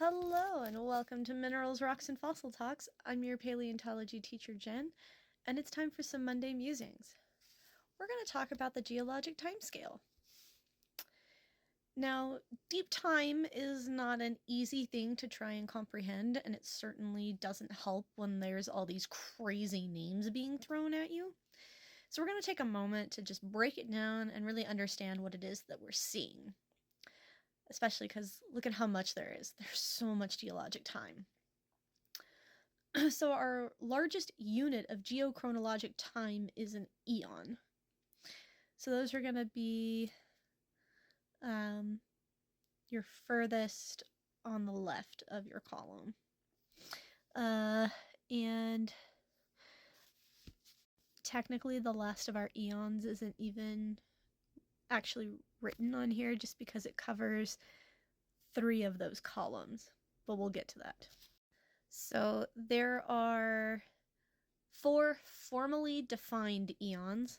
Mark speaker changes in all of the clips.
Speaker 1: Hello and welcome to Minerals, Rocks, and Fossil Talks. I'm your paleontology teacher, Jen, and it's time for some Monday musings. We're going to talk about the geologic timescale. Now, deep time is not an easy thing to try and comprehend, and it certainly doesn't help when there's all these crazy names being thrown at you. So we're going to take a moment to just break it down and really understand what it is that we're seeing. Especially because look at how much there is. There's so much geologic time. So our largest unit of geochronologic time is an eon. So those are going to be your furthest on the left of your column. And technically the last of our eons isn't even actually written on here just because it covers 3 of those columns, but we'll get to that. So there are 4 formally defined eons: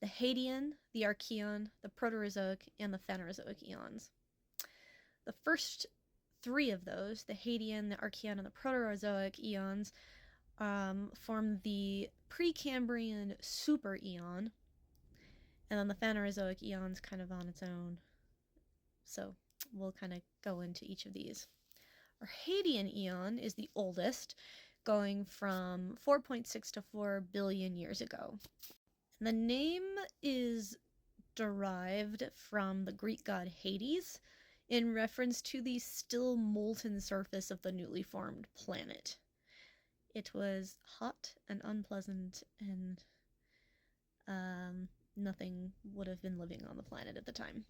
Speaker 1: the Hadean, the Archean, the Proterozoic, and the Phanerozoic eons. The first 3 of those, the Hadean, the Archean, and the Proterozoic eons, form the Precambrian super eon, and then the Phanerozoic eon's kind of on its own. So we'll kind of go into each of these. Our Hadean eon is the oldest, going from 4.6 to 4 billion years ago. The name is derived from the Greek god Hades, in reference to the still molten surface of the newly formed planet. It was hot and unpleasant, and nothing would have been living on the planet at the time.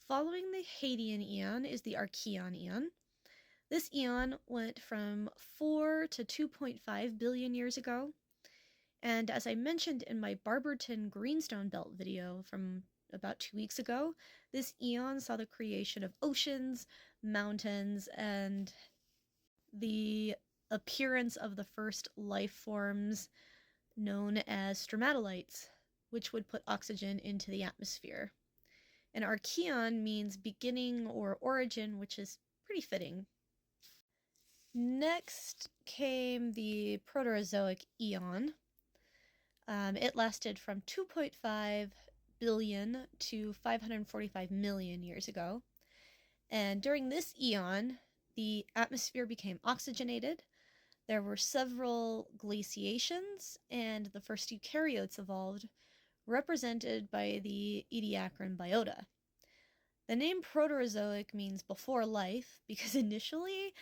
Speaker 1: Following the Hadean eon is the Archean eon. This eon went from 4 to 2.5 billion years ago, and as I mentioned in my Barberton Greenstone Belt video from about 2 weeks ago, this eon saw the creation of oceans, mountains, and the appearance of the first life forms known as stromatolites, which would put oxygen into the atmosphere. And Archean means beginning or origin, which is pretty fitting. Next came the Proterozoic eon. It lasted from 2.5 billion to 545 million years ago. And during this eon, the atmosphere became oxygenated. There were several glaciations, and the first eukaryotes evolved, represented by the Ediacaran biota. The name Proterozoic means before life because initially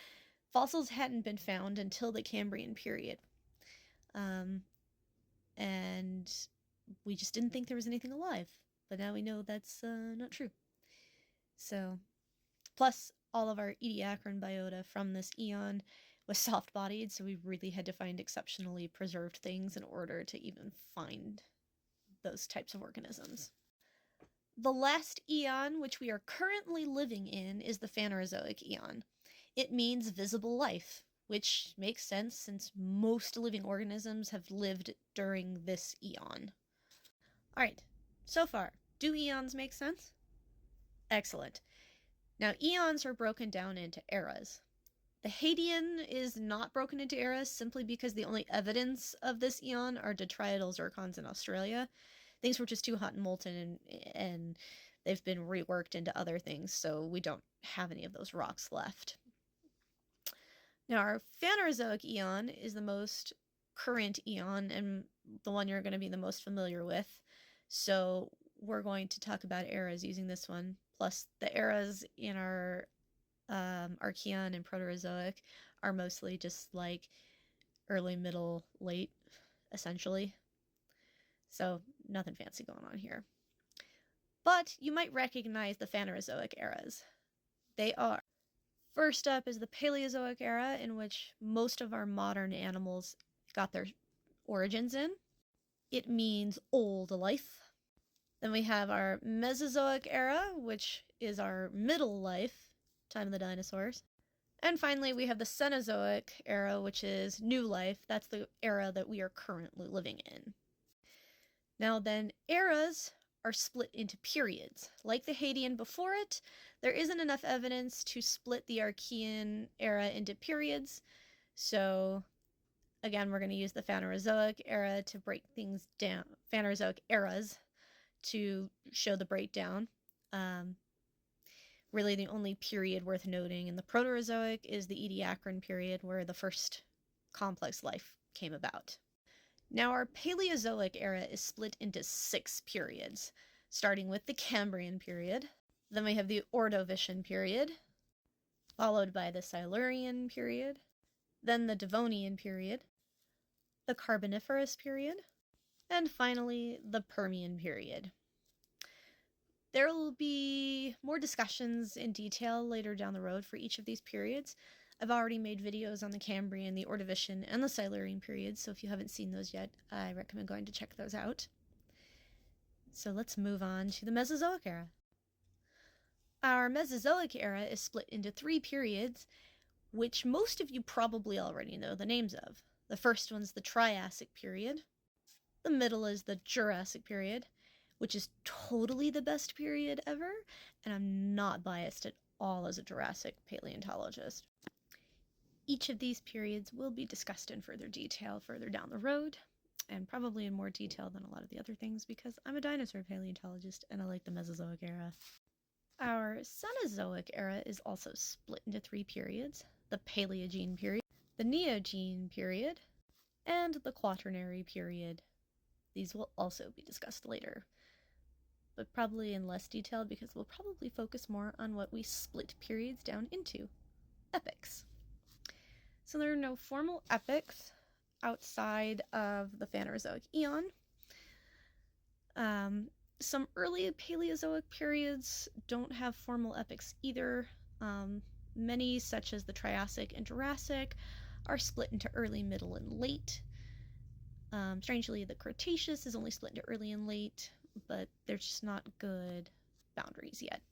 Speaker 1: fossils hadn't been found until the Cambrian period. And we just didn't think there was anything alive. But now we know that's not true. So, plus all of our Ediacaran biota from this eon was soft-bodied, so we really had to find exceptionally preserved things in order to even find those types of organisms. The last eon, which we are currently living in, is the Phanerozoic eon. It means visible life, which makes sense since most living organisms have lived during this eon. Alright, so far, do eons make sense? Excellent. Now, eons are broken down into eras. The Hadean is not broken into eras simply because the only evidence of this eon are detrital zircons in Australia. Things were just too hot and molten, and they've been reworked into other things, so we don't have any of those rocks left. Now, our Phanerozoic eon is the most current eon and the one you're going to be the most familiar with. So we're going to talk about eras using this one. Plus, the eras in our Archean and Proterozoic are mostly just like early, middle, late, essentially. So nothing fancy going on here. But you might recognize the Phanerozoic eras. They are: first up is the Paleozoic era, in which most of our modern animals got their origins in. It means old life. Then we have our Mesozoic era, which is our middle life, time of the dinosaurs. And finally, we have the Cenozoic era, which is new life. That's the era that we are currently living in. Now then, eras are split into periods. Like the Hadean before it, there isn't enough evidence to split the Archean era into periods. So again, we're going to use the Phanerozoic era to break things down, Phanerozoic eras to show the breakdown. Really, the only period worth noting in the Proterozoic is the Ediacaran period, where the first complex life came about. Now, our Paleozoic era is split into 6 periods, starting with the Cambrian period. Then we have the Ordovician period, followed by the Silurian period, then the Devonian period, the Carboniferous period, and finally the Permian period. There will be more discussions in detail later down the road for each of these periods. I've already made videos on the Cambrian, the Ordovician, and the Silurian periods, so if you haven't seen those yet, I recommend going to check those out. So let's move on to the Mesozoic era. Our Mesozoic era is split into 3 periods, which most of you probably already know the names of. The first one's the Triassic period. The middle is the Jurassic period, which is totally the best period ever, and I'm not biased at all as a Jurassic paleontologist. Each of these periods will be discussed in further detail further down the road, and probably in more detail than a lot of the other things because I'm a dinosaur paleontologist and I like the Mesozoic era. Our Cenozoic era is also split into 3 periods: the Paleogene period, the Neogene period, and the Quaternary period. These will also be discussed later, but probably in less detail because we'll probably focus more on what we split periods down into: epochs. So there are no formal epochs outside of the Phanerozoic Eon. Some early Paleozoic periods don't have formal epochs either. Many, such as the Triassic and Jurassic, are split into early, middle, and late. Strangely, the Cretaceous is only split into early and late, but they're just not good boundaries yet.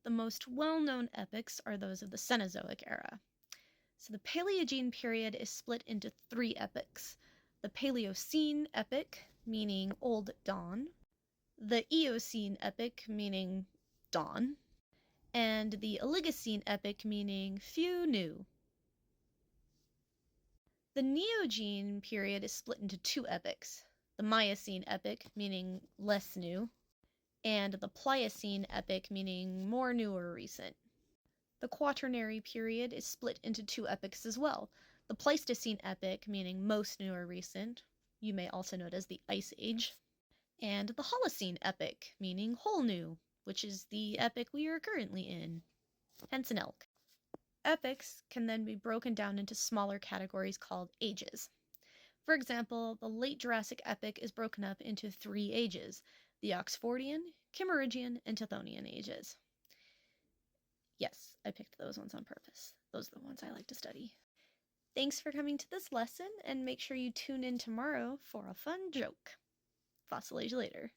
Speaker 1: The most well-known epochs are those of the Cenozoic era. So the Paleogene period is split into 3 epochs: the Paleocene epoch, meaning Old Dawn, the Eocene epoch, meaning Dawn, and the Oligocene epoch, meaning Few New. The Neogene period is split into 2 epochs: the Miocene epoch, meaning less new, and the Pliocene epoch, meaning more new or recent. The Quaternary period is split into 2 epochs as well: the Pleistocene epoch, meaning most new or recent, you may also know it as the Ice Age, and the Holocene epoch, meaning whole new, which is the epoch we are currently in, hence an elk. Epochs can then be broken down into smaller categories called ages. For example, the Late Jurassic epoch is broken up into 3 ages: the Oxfordian, Kimmeridgian, and Tithonian ages. Yes, I picked those ones on purpose. Those are the ones I like to study. Thanks for coming to this lesson, and make sure you tune in tomorrow for a fun joke. Fossil Age later.